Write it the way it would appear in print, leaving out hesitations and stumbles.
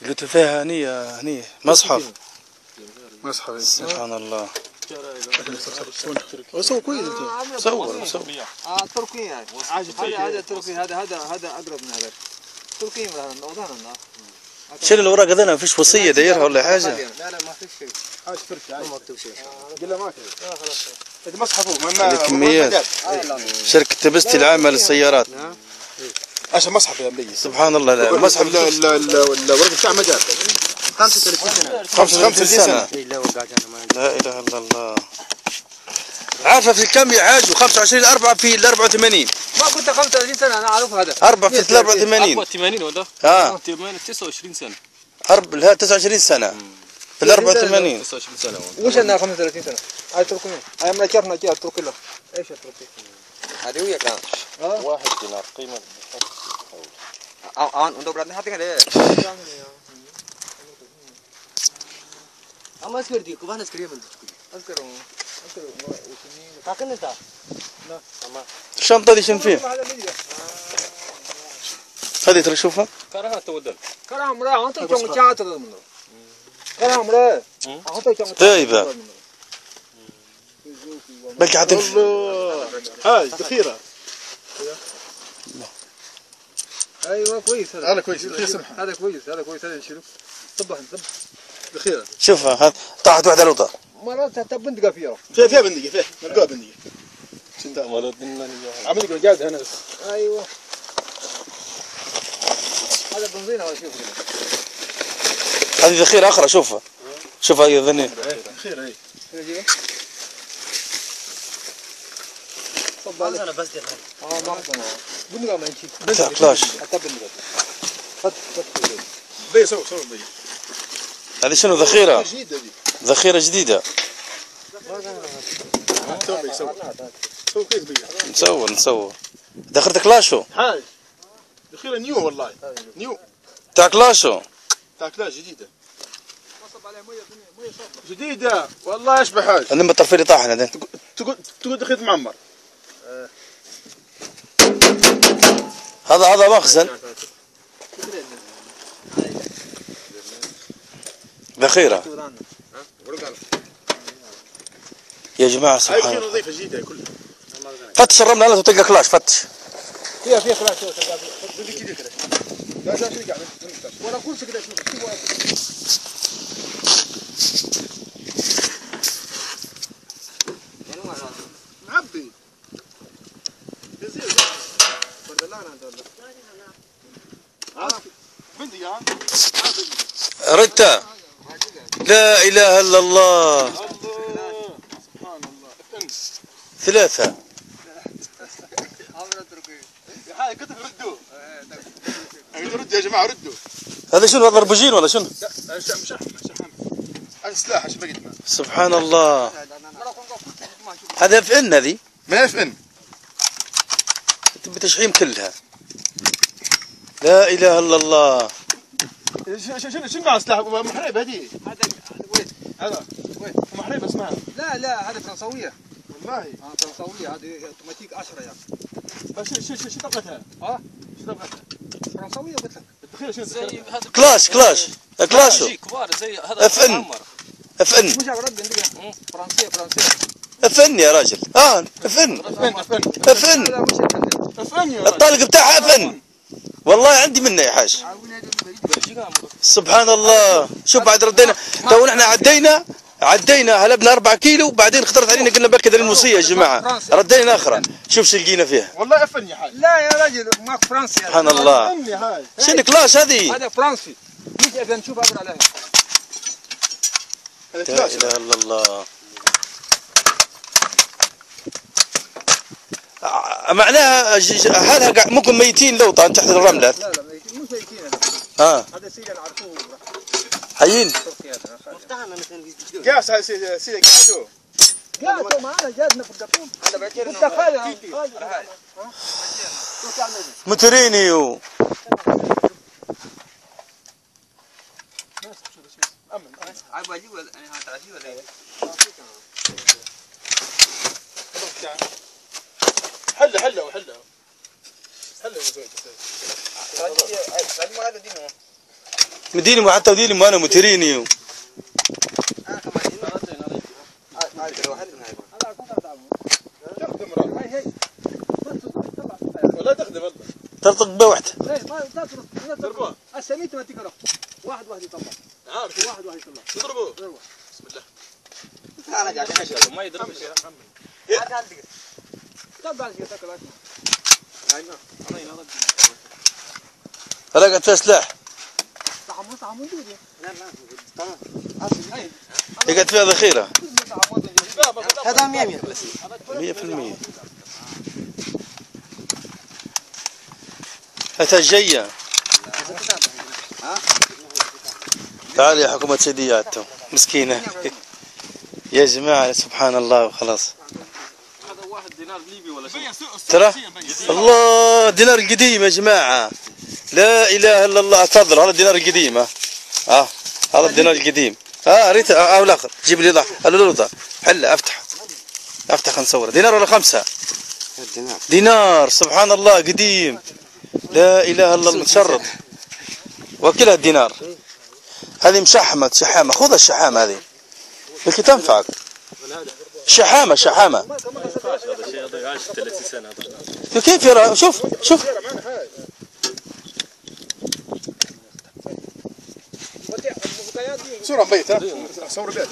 اللي فيها هنية مصحف سبحان الله. وصور كويس صور تركي يعني هذا تركي هذا اقرب من هذا تركي شيل الورق هذا ما فيش وصية دايرها ولا حاجة؟ لا ما فيش شيء. حاجة فرشة ما مكتوب شيء. قل ما كذا. خلاص. هذا مصحفه هذه كميات. شركة تبستي العامة للسيارات. عشان مصحف يا مبي. سبحان الله. لا المصحف الورق بتاع مجال 35 سنة. 35 سنة. لا إله إلا الله. عارفة في الكم يا حاج؟ 25 4 في ال 84. ما كنت 35 سنة أنا أعرف هذا. 4 في 84. 84 ولا؟ 29 سنة. لا 29 سنة. في ال 84. 29 سنة. وش أنا 35 سنة؟ هاي تركي. هاي من أشرنا جاء تركي له. إيش التركي؟ هذه ويا كان. 1 دينار قيمة. untuk beratnya hati kan deh. Ama asker di, kubah asker yang bentuk. Asker kakan itu. لا. الشنطة دي شنو فيها؟ هذه ترى شوفها؟ كرهها تودل. كره مرة أنت جون جات هذا منه. كره مرة. أنت جون. طيبة. بلكي حتى هاي ذخيرة. ايوه كويس هذا كويس ذخيرة سمحة. هذا كويس هذا نشيله. طبعا ذخيرة. شوفها هذا طاحت واحدة لوطة. مرات بندقة فيها. فيها بندقة فيها ملقوها بندقة. شنو ولد إنني عملك رجال هنا. ايوه. هذا بنزين ولا شوف. هذه ذخيرة أخرى شوفها. شوفها هي ذني. ذخيرة هي. طب انا بس ما اقدر. بندقة ما يمشي. كلاش. حتى بندقة. فت. بي سو بي. هذه شنو ذخيرة؟ جديدة دي. ذخيرة جديدة. سو كيف بي. نصور. ذخيرة كلاشو. حاج. ذخيرة نيو والله. نيو. تاع كلاشو. تاكلها جديدة. جديدة والله اشبه حاج. عندما الطرفين طاحن هذين. تقول دخيت معمر. هذا مخزن. ذخيرة. يا جماعة سبحان الله. هاي نظيفة جديدة كلها. فتش الرملة لا تلقى كلاش فتش. فيها كلاش تلقى. لا شيء قاعد. ولا كل شيء كذا شوف. معبي. يزيد. بندقة. ردت. لا إله إلا الله. سبحان الله. 3. يا حاج كتب ردوا. ردوا يا جماعة ردوا. هذا شنو هذا ربوجين ولا شنو؟ لا شحن. هذا سلاح عشان بقيت معه. سبحان الله. هذا اف ان هذه؟ ما اف ان. تبي تشحيم كلها. لا اله الا الله. شنو مع سلاح محريب هذه؟ هذا وين؟ محريب اسمها. لا هذا فرنسوية. والله. فرنسوية هذه اوتوماتيك 10 يعني. شو طبقتها؟ شو طبقتها؟ فرنسوية قلت لك. الدخيلة شنو؟ زي هذا كلاشو. كبار زي هذا. اف ان. مش عقرب بندقة. فرنسية. اف ان يا راجل. اف ان. الطلق بتاعها اف ان. والله عندي منه يا حاج. سبحان الله. شوف بعد ردينا تو نحن عدينا هلبنا 4 كيلو بعدين اخترت علينا قلنا بكذا الوصية يا جماعة. ردينا اخرى. شوف شو لقينا فيها. والله اف ان يا حاج. لا يا راجل ماك فرنسي. سبحان الله. شنو كلاش هذه؟ هذا فرنسي. مش اف ان شوف اقرا عليها. لا اله الا الله. معناها حالها ممكن ميتين لو طان تحت الرملة. لا مش ميتين. هذا سيل نعرفوه. حيين. مفتاحنا مثلا قاس هاي سيدي قاعدوا معنا جاتنا في الدقون. هذا بعتير. انت خالد. مترينيو. عيب اجيب ولا تعجيب ولا ايه؟ حله مديني حتى وديني وانا متريني ولا تخدم والله. ترطق بوحده. ضربوها. السميت ما تقرا. واحد يطلع. عارف. واحد يطلع. تضربوا. بسم الله. انا قاعد اشرب. ما يضربش يا عم. طبعا تاكل لقت فيها سلاح. طعم موجود. لقت فيها ذخيرة. هذا 100 100%. هاتها جاية. تعال يا حكومة سيدياتهم مسكينة. يا جماعة سبحان الله وخلاص. هذا واحد دينار ليبي ولا شيء. ترى الله دينار القديم يا جماعة. لا إله إلا الله. تفضل هذا الدينار القديم. هذا الدينار القديم. ريت الآخر جيب لي ضع الوضع حلا افتح خلينا نصور. دينار ولا 5؟ دينار. سبحان الله قديم. لا إله إلا الله متشرط. وكلها الدينار. هذه مشحمة شحامة. خذ الشحامة هذه يمكن تنفعك. شحامة هذا شيء هذا عاش 30 سنة. كيف يرى؟ شوف صورة بيت ها صور بيت.